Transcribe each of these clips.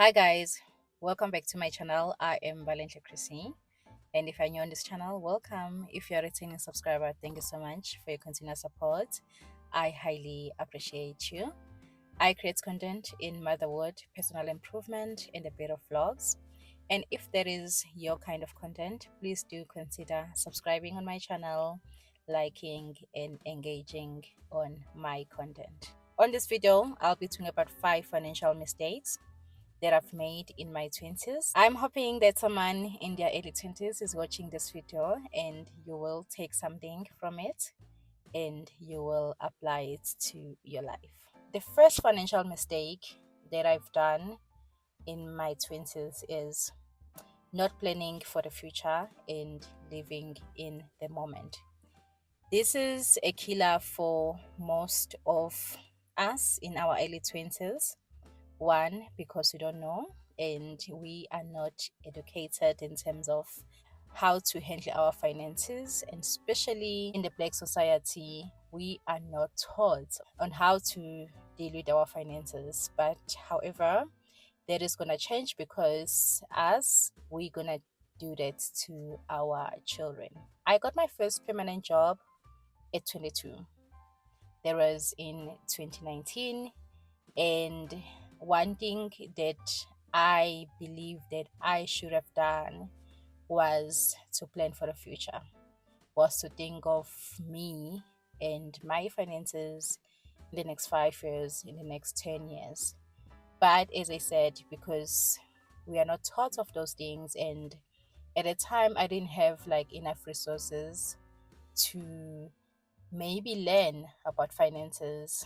Hi guys, welcome back to my channel. I am Valencia Chrissy, and if you're new on this channel, welcome. If you're a returning subscriber, thank you so much for your continued support. I highly appreciate you. I create content in motherhood, personal improvement, and a bit of vlogs. And if that is your kind of content, please do consider subscribing on my channel, liking, and engaging on my content. On this video, I'll be talking about 5 financial mistakes that I've made in my 20s. I'm hoping that someone in their early 20s is watching this video and you will take something from it and you will apply it to your life. The first financial mistake that I've done in my 20s is not planning for the future and living in the moment. This is a killer for most of us in our early 20s. One, because we don't know and we are not educated in terms of how to handle our finances, and especially in the Black society, we are not taught on how to deal with our finances. But however, that is gonna change because as we're gonna do that to our children. I got my first permanent job at 22. That was in 2019. And one thing that I believe that I should have done was to plan for the future, was to think of me and my finances in the next 5 years, in the next 10 years. But as I said, because we are not taught of those things, and at the time I didn't have like enough resources to maybe learn about finances,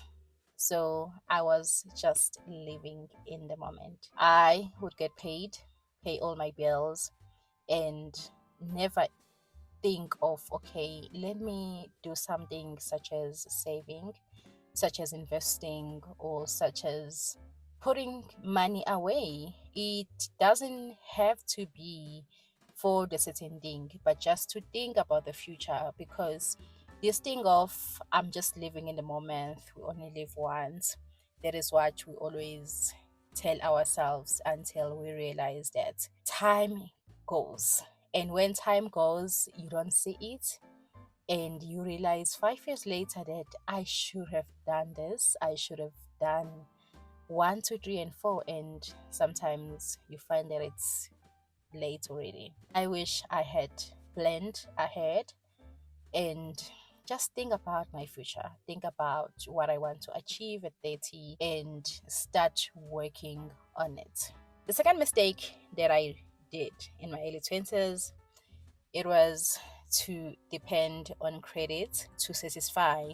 so I was just living in the moment. I would get paid, pay all my bills, and never think of, okay, let me do something such as saving, such as investing, or such as putting money away. It doesn't have to be for the certain thing, but just to think about the future, because this thing of I'm just living in the moment, we only live once, that is what we always tell ourselves until we realize that time goes. And when time goes, you don't see it, and you realize 5 years later that I should have done this, I should have done one, two, three, and four, and sometimes you find that it's late already. I wish I had planned ahead and just think about my future, think about what I want to achieve at 30 and start working on it. The second mistake that I did in my early 20s, it was to depend on credit to satisfy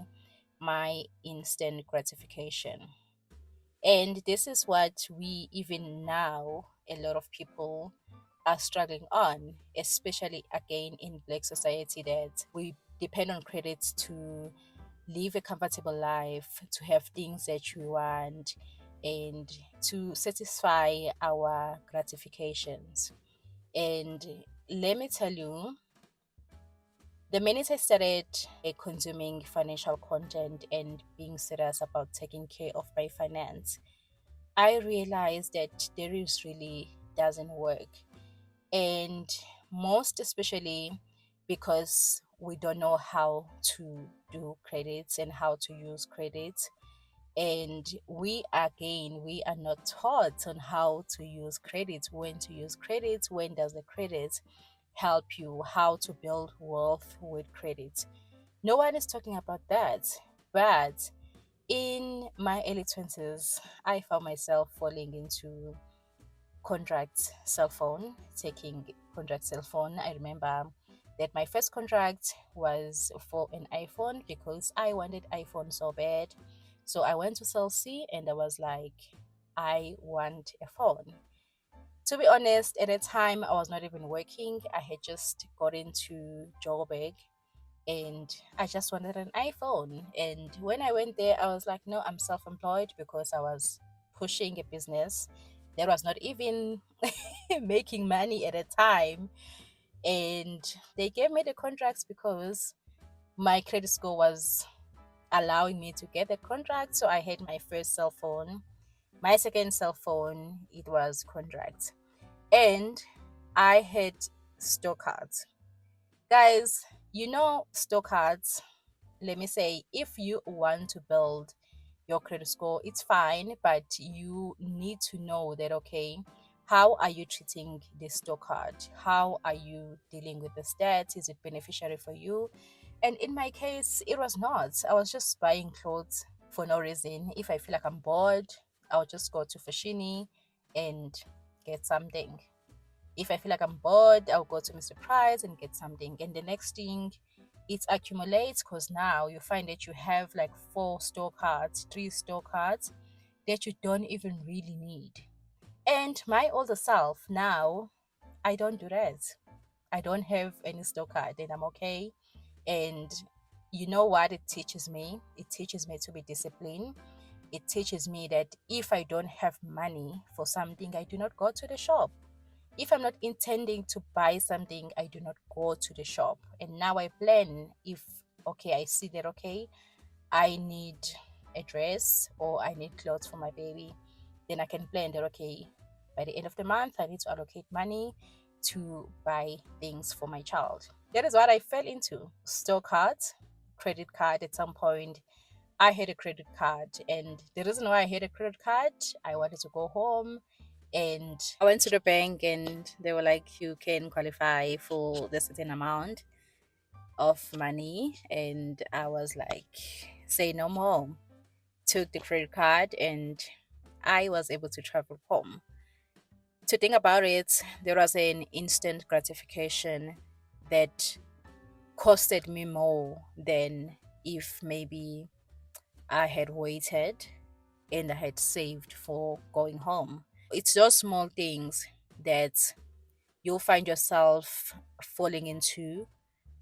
my instant gratification. And this is what we, even now, a lot of people are struggling on, especially again in Black society, that we depend on credit to live a comfortable life, to have things that we want, and to satisfy our gratifications. And let me tell you, the minute I started consuming financial content and being serious about taking care of my finance, I realized that there is really doesn't work. And most especially because we don't know how to do credits and how to use credits. And we are not taught on how to use credits, when to use credits, when does the credit help you, how to build wealth with credit. No one is talking about that. But in my early 20s, I found myself falling into contract cell phone, taking contract cell phone. I remember that my first contract was for an iPhone because I wanted iPhone so bad. So I went to Cell C and I was like, I want a phone. To be honest, at the time I was not even working. I had just got into Joburg and I just wanted an iPhone. And when I went there, I was like, no, I'm self employed, because I was pushing a business that was not even making money at the time. And they gave me the contracts because my credit score was allowing me to get the contract. So I had my first cell phone My second cell phone, it was contract. And I had store cards. Guys, store cards, let me say, if you want to build your credit score, it's fine, but you need to know that, okay, how are you treating this store card? How are you dealing with this debt? Is it beneficiary for you? And in my case, it was not. I was just buying clothes for no reason. If I feel like I'm bored, I'll just go to Fashini and get something. If I feel like I'm bored, I'll go to Mr. Price and get something. And the next thing, it accumulates because now you find that you have like 4 store cards, 3 store cards that you don't even really need. And my older self now, I don't do that. I don't have any store card and I'm okay. And you know what it teaches me? It teaches me to be disciplined. It teaches me that if I don't have money for something, I do not go to the shop. If I'm not intending to buy something, I do not go to the shop. And now I plan, if okay, I see that, okay, I need a dress or I need clothes for my baby, then I can plan that, okay, by the end of the month I need to allocate money to buy things for my child. That is what I fell into. Store cards, credit card. At some point I had a credit card, and the reason why I had a credit card, I wanted to go home, and I went to the bank and they were like, you can qualify for the certain amount of money. And I was like, say no more. Took the credit card and I was able to travel home. To think about it, there was an instant gratification that costed me more than if maybe I had waited and I had saved for going home. It's those small things that you'll find yourself falling into,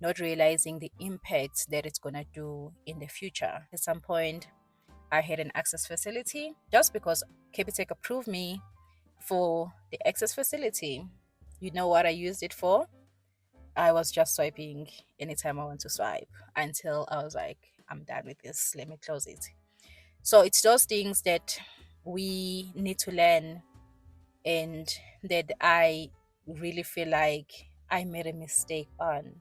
not realizing the impact that it's going to do in the future. At some point, I had an access facility just because Capitec approved me for the access facility. You know what I used it for? I was just swiping anytime I want to swipe until I was like, I'm done with this. Let me close it. So it's those things that we need to learn, and that I really feel like I made a mistake on.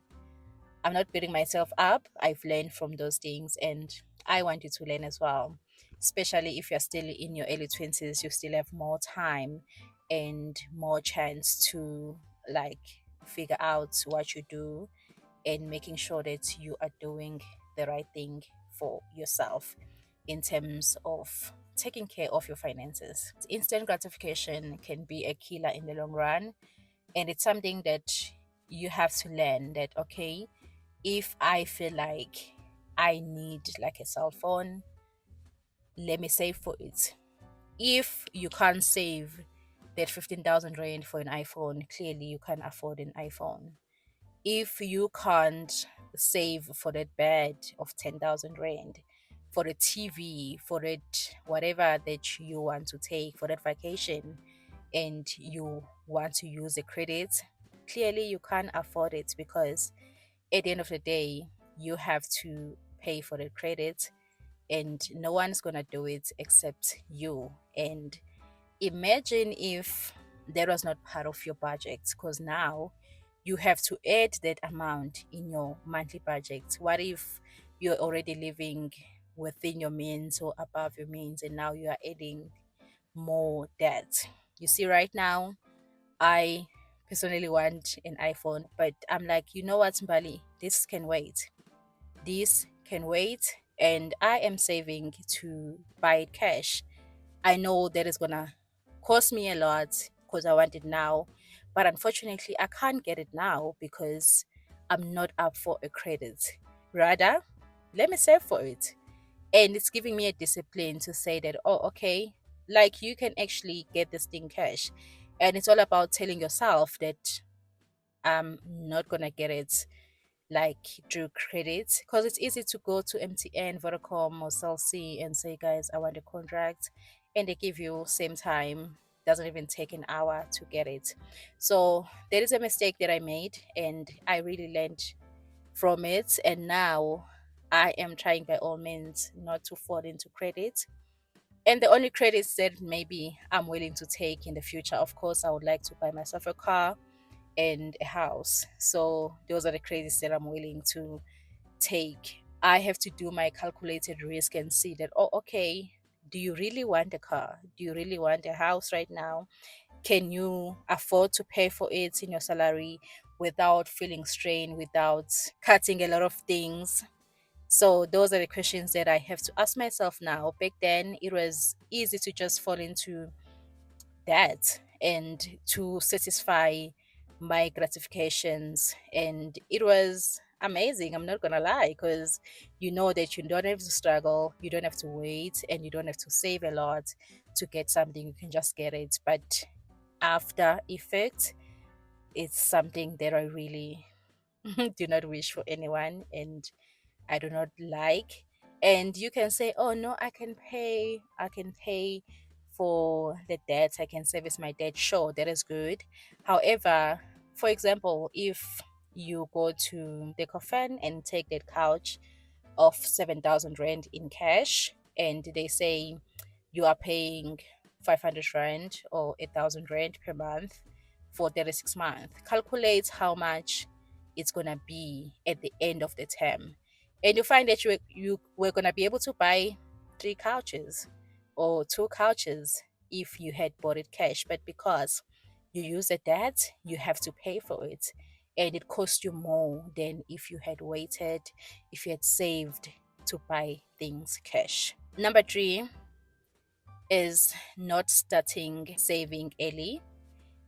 I'm not beating myself up. I've learned from those things and I want you to learn as well. Especially if you're still in your early 20s, you still have more time and more chance to like figure out what you do and making sure that you are doing the right thing for yourself in terms of taking care of your finances. Instant gratification can be a killer in the long run, and it's something that you have to learn that, okay, if I feel like I need like a cell phone, let me save for it. If you can't save that 15,000 rand for an iPhone, clearly you can't afford an iPhone. If you can't save for that bed of 10,000 rand, for the TV, for it, whatever that you want to take, for that vacation, and you want to use the credit, clearly you can't afford it, because at the end of the day, you have to pay for the credit and no one's gonna do it except you. And imagine if that was not part of your budget, because now you have to add that amount in your monthly budget. What if you're already living within your means or above your means and now you are adding more debt? You see, right now, I personally want an iPhone, but I'm like, you know what, Mbali, this can wait. This can wait, and I am saving to buy it cash. I know that is gonna cost me a lot because I want it now, but unfortunately, I can't get it now because I'm not up for a credit. Rather, let me save for it. And it's giving me a discipline to say that, oh, okay, like you can actually get this thing cash. And it's all about telling yourself that I'm not gonna get it like through credit, because it's easy to go to MTN, Vodacom, or Cell C and say, guys, I want a contract, and they give you same time. Doesn't even take an hour to get it. So there is a mistake that I made, and I really learned from it. And now I am trying by all means not to fall into credit. And the only credits that maybe I'm willing to take in the future, of course, I would like to buy myself a car and a house. So those are the credits that I'm willing to take. I have to do my calculated risk and see that, oh, okay, do you really want a car? Do you really want a house right now? Can you afford to pay for it in your salary without feeling strained, without cutting a lot of things? So those are the questions that I have to ask myself now. Back then, it was easy to just fall into that and to satisfy my gratifications. And it was amazing. I'm not gonna lie, because you know that you don't have to struggle, you don't have to wait, and you don't have to save a lot to get something. You can just get it. But after effect, it's something that I really do not wish for anyone, and I do not like. And you can say, oh no, I can pay for the debt, I can service my debt. Sure, that is good. However, for example, if you go to the coffin and take that couch of 7,000 rand in cash, and they say you are paying 500 rand or 1,000 rand per month for 36 months. Calculate how much it's going to be at the end of the term. And you find that you were going to be able to buy three couches or two couches if you had bought it cash. But because you use a debt, you have to pay for it. And it costs you more than if you had waited, if you had saved to buy things cash. Number three is not starting saving early.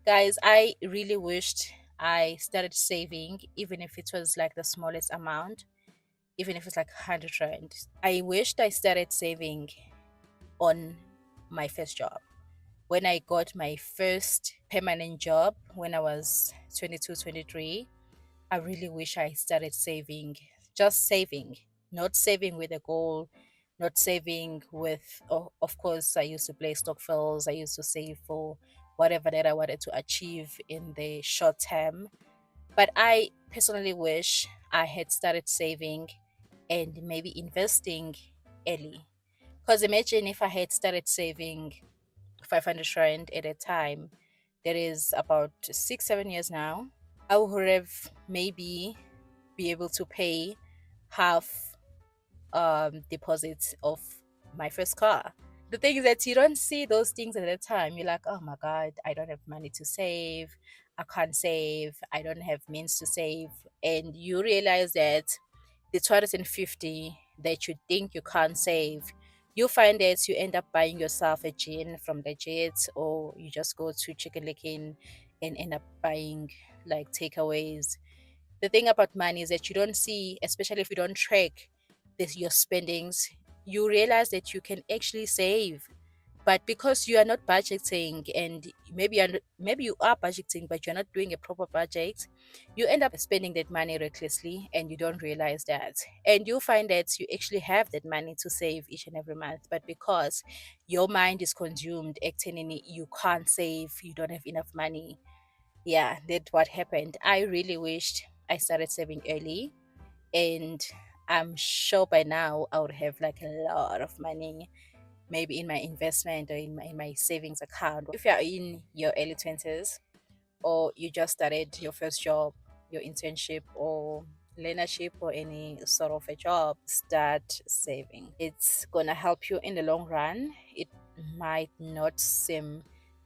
Guys, I really wished I started saving, even if it was like the smallest amount, even if it's like 100 rand. I wished I started saving on my first job. When I got my first permanent job when I was 22, 23, I really wish I started saving, just saving, not saving with a goal, not saving with, oh, of course, I used to play stock fills, I used to save for whatever that I wanted to achieve in the short term. But I personally wish I had started saving and maybe investing early. Because imagine if I had started saving 500 Rand at a time, that is about 6, 7 years now. I would have maybe be able to pay half deposits of my first car. The thing is that you don't see those things at the time. You're like, oh my God, I don't have money to save. I can't save. I don't have means to save. And you realize that the 250 that you think you can't save, you find that you end up buying yourself a gin from Legit, or you just go to Chicken Licken and end up buying like takeaways. The thing about money is that you don't see, especially if you don't track your spendings, you realize that you can actually save. But because you are not budgeting, and maybe you are budgeting but you're not doing a proper budget, you end up spending that money recklessly and you don't realize that. And you find that you actually have that money to save each and every month, but because your mind is consumed acting in it, you can't save, you don't have enough money. Yeah, that's what happened. I really wished I started saving early, and I'm sure by now I would have like a lot of money, maybe in my investment or in my savings account. If you're in your early 20s, or you just started your first job, your internship or learnership or any sort of a job, start saving. It's gonna help you in the long run. It might not seem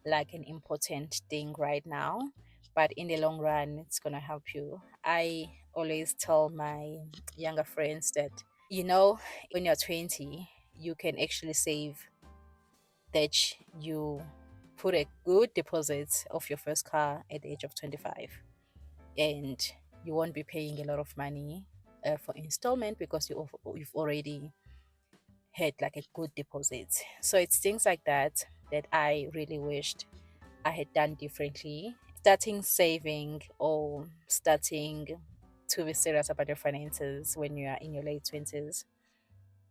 like an important thing right now, but in the long run, it's gonna help you. I always tell my younger friends that, when you're 20, you can actually save, that you put a good deposit of your first car at the age of 25, and you won't be paying a lot of money for installment, because you've already had like a good deposit. So it's things like that that I really wished I had done differently. Starting saving, or starting to be serious about your finances when you are in your late 20s,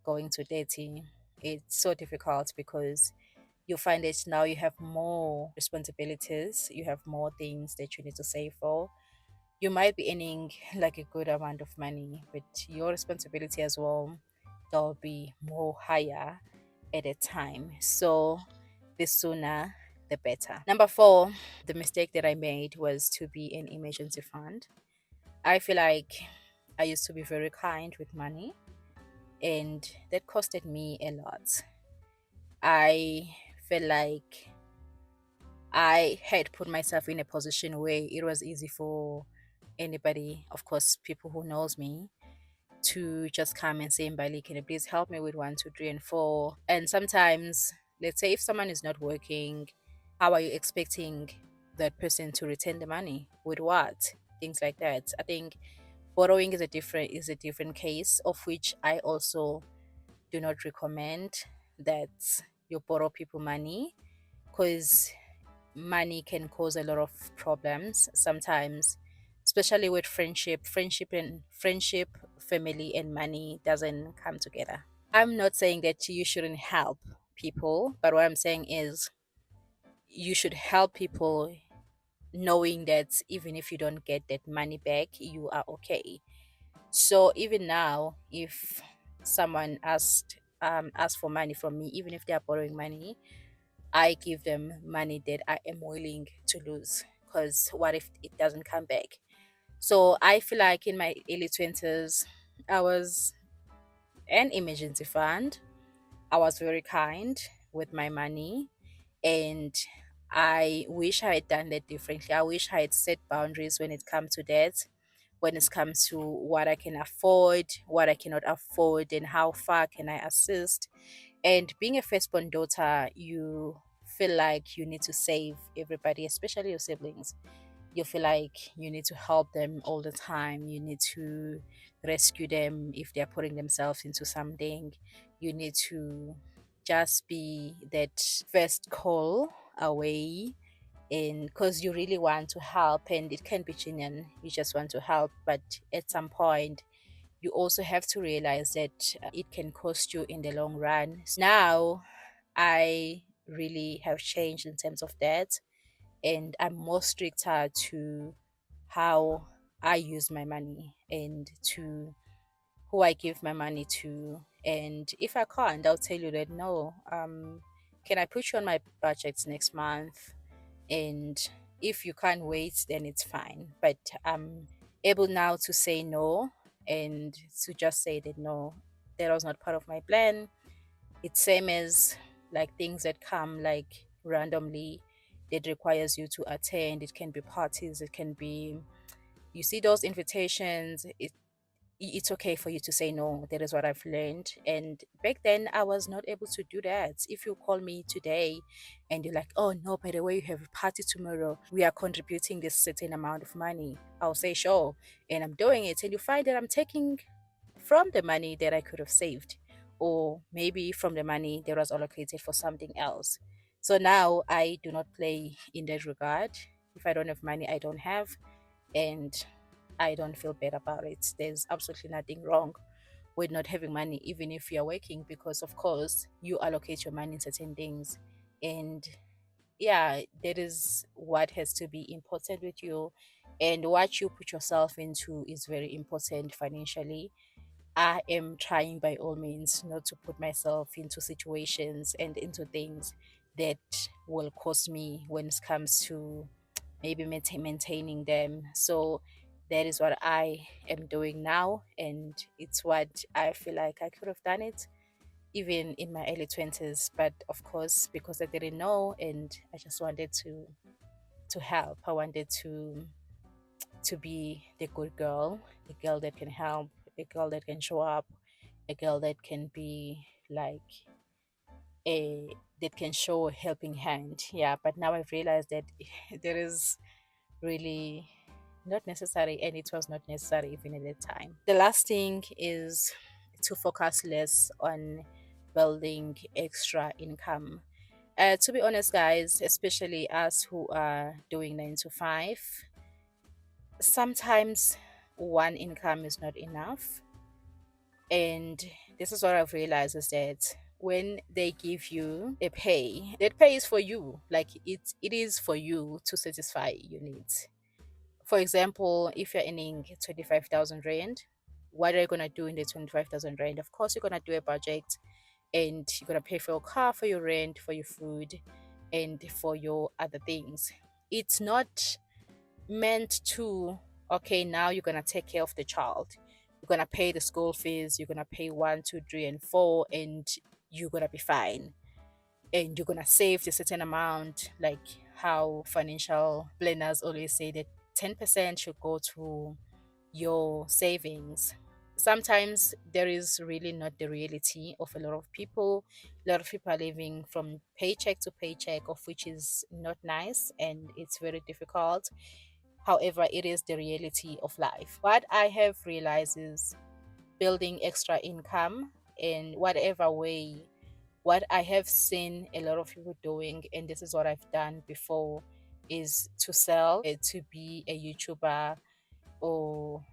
going to 30, it's so difficult, because you find that now you have more responsibilities, you have more things that you need to save for. You might be earning like a good amount of money, but your responsibility as well, that will be more higher. at a time. So the sooner the better. Number four, the mistake that I made was to be an emergency fund. I feel like I used to be very kind with money, and that costed me a lot. I felt like I had put myself in a position where it was easy for anybody, of course, people who knows me, to just come and say, Mbali, can you please help me with one, two, three, and four? And sometimes, let's say if someone is not working, how are you expecting that person to return the money? With what? Things like that. I think borrowing is a different case, of which I also do not recommend that you borrow people money, because money can cause a lot of problems sometimes, especially with friendship, family and money doesn't come together. I'm not saying that you shouldn't help people, but what I'm saying is you should help people knowing that even if you don't get that money back, you are okay. So even now, if someone asks for money from me, even if they are borrowing money, I give them money that I am willing to lose. Because what if it doesn't come back? So I feel like in my early 20's, I was an emergency fund. I was very kind with my money, and I wish I had done that differently. I wish I had set boundaries when it comes to that, when it comes to what I can afford, what I cannot afford, and how far can I assist. And being a firstborn daughter, you feel like you need to save everybody, especially your siblings. You feel like you need to help them all the time. You need to rescue them if they're putting themselves into something. You need to just be that first call away, and because you really want to help, and it can be genuine, you just want to help, but at some point you also have to realize that it can cost you in the long run. Now I really have changed in terms of that, and I'm more stricter to how I use my money and to who I give my money to. And if I can't, I'll tell you that no, can I put you on my budgets next month? And if you can't wait, then it's fine. But I'm able now to say no, and to just say that no, that was not part of my plan. It's same as like things that come like randomly, that requires you to attend. It can be parties, it can be, you see those invitations, it's okay for you to say no. That is what I've learned. And back then I was not able to do that. If you call me today and you're like, oh no, by the way, you have a party tomorrow, we are contributing this certain amount of money, I'll say sure, and I'm doing it, and you find that I'm taking from the money that I could have saved, or maybe from the money that was allocated for something else. So now I do not play in that regard. If I don't have money, I don't have, and I don't feel bad about it. There's absolutely nothing wrong with not having money, even if you're working, because of course you allocate your money in certain things. And yeah, that is what has to be important with you. And what you put yourself into is very important financially. I am trying by all means not to put myself into situations and into things that will cost me when it comes to maybe maintaining them. So that is what I am doing now, and it's what I feel like I could have done it even in my early 20's. But of course, because I didn't know, and I just wanted to help, I wanted to be the good girl, the girl that can help, a girl that can show up, a girl that can be like a that can show a helping hand. Yeah, but now I've realized that there is really not necessary, and it was not necessary even at the time. The last thing is to focus less on building extra income. To be honest, guys, especially us who are doing 9 to 5, sometimes one income is not enough. And this is what I've realized is that when they give you a pay, that pay is for you. Like it is for you to satisfy your needs. For example, if you're earning 25,000 rand, what are you gonna do in the 25,000 rand? Of course, you're gonna do a budget. and you're gonna pay for your car, for your rent, for your food, and for your other things. It's not meant to, okay, now you're gonna take care of the child, you're gonna pay the school fees, you're gonna pay one, two, three, and four, and you're gonna be fine, and you're gonna save a certain amount, like how financial planners always say that 10% should go to your savings. Sometimes there is really not the reality of a lot of people. A lot of people are living from paycheck to paycheck, of which is not nice and it's very difficult. However, it is the reality of life. What I have realized is building extra income in whatever way. What I have seen a lot of people doing, and this is what I've done before, is to sell, to be a YouTuber, or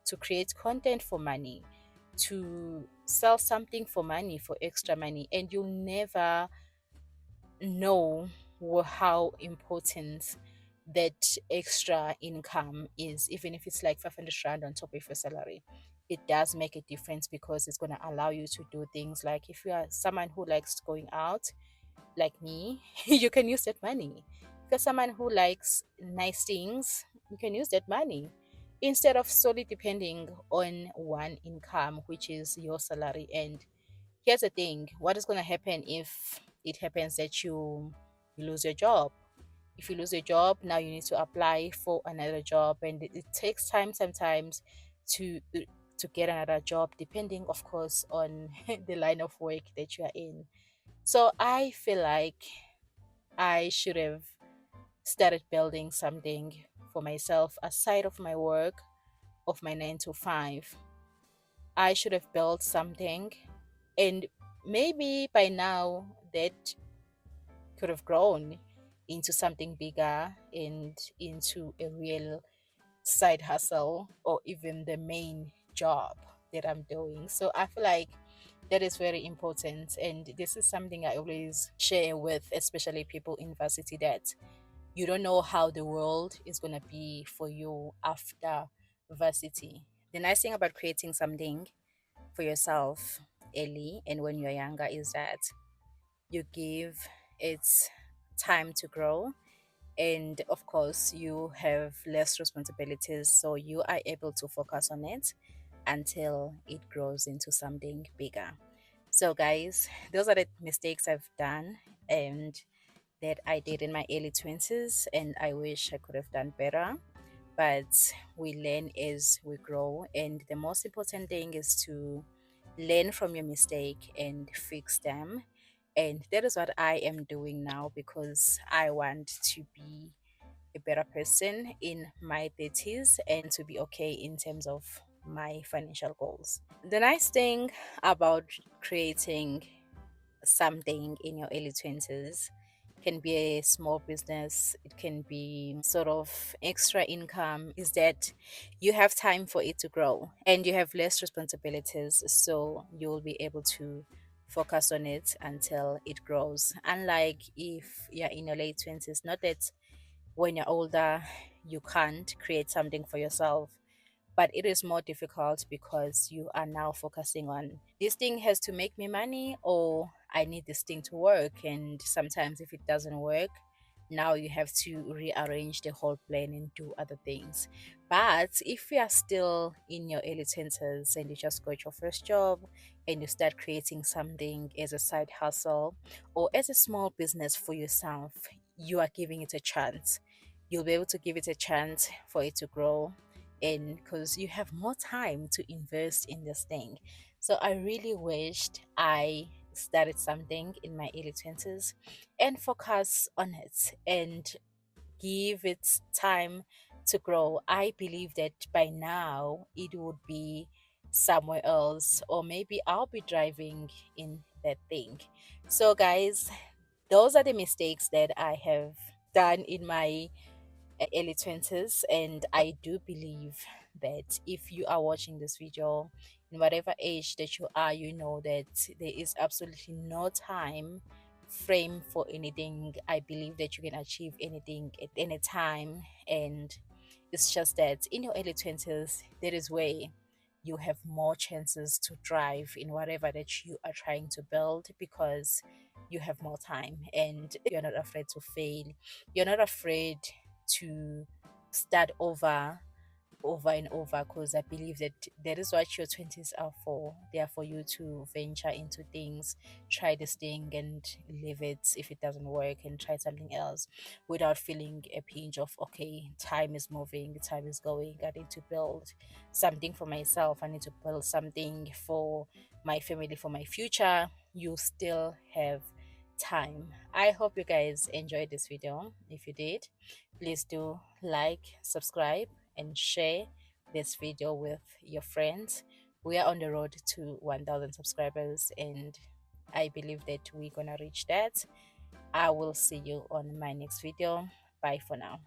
to create content for money, to sell something for money, for extra money. And you'll never know how important that extra income is, even if it's like 500 rand on top of your salary. It does make a difference because it's going to allow you to do things like, if you are someone who likes going out, like me, you can use that money. If you're someone who likes nice things, you can use that money instead of solely depending on one income, which is your salary. And here's the thing, what is going to happen if it happens that you lose your job? If you lose your job, now you need to apply for another job, and it takes time sometimes to to get another job, depending of course on the line of work that you are in. So I feel like I should have started building something for myself aside of my work, of my 9 to 5. I should have built something, and maybe by now that could have grown into something bigger and into a real side hustle, or even the main job that I'm doing. So I feel like that is very important, and this is something I always share with especially people in varsity, that you don't know how the world is going to be for you after varsity. The nice thing about creating something for yourself early and when you're younger is that you give it time to grow, and of course you have less responsibilities, so you are able to focus on it until it grows into something bigger. So guys, those are the mistakes I've done and that I did in my early 20s, and I wish I could have done better. But we learn as we grow, and the most important thing is to learn from your mistake and fix them. And that is what I am doing now, because I want to be a better person in my 30s and to be okay in terms of my financial goals. The nice thing about creating something in your early 20s, can be a small business, it can be sort of extra income, is that you have time for it to grow and you have less responsibilities, so you'll be able to focus on it until it grows. Unlike if you're in your late 20s, not that when you're older you can't create something for yourself, but it is more difficult because you are now focusing on, this thing has to make me money, or I need this thing to work. And sometimes if it doesn't work, now you have to rearrange the whole plan and do other things. But if you are still in your early 20s and you just got your first job and you start creating something as a side hustle or as a small business for yourself, you are giving it a chance. You'll be able to give it a chance for it to grow, and because you have more time to invest in this thing. So I really wished I started something in my early 20s and focus on it and give it time to grow. I believe that by now it would be somewhere else, or maybe I'll be driving in that thing. So, guys, those are the mistakes that I have done in my early 20s, and I do believe that if you are watching this video in whatever age that you are, you know that there is absolutely no time frame for anything. I believe that you can achieve anything at any time, and it's just that in your early 20s, that is where you have more chances to thrive in whatever that you are trying to build, because you have more time and you're not afraid to fail. You're not afraid to start over and over, because I believe that that is what your 20s are for. They are for you to venture into things, try this thing and leave it if it doesn't work, and try something else without feeling a pinch of, okay, time is moving, time is going. I need to build something for myself, I need to build something for my family, for my future. You still have time. I hope you guys enjoyed this video. If you did, please do like, subscribe, and share this video with your friends. We are on the road to 1000 subscribers, and I believe that we're gonna reach that. I will see you on my next video. Bye for now.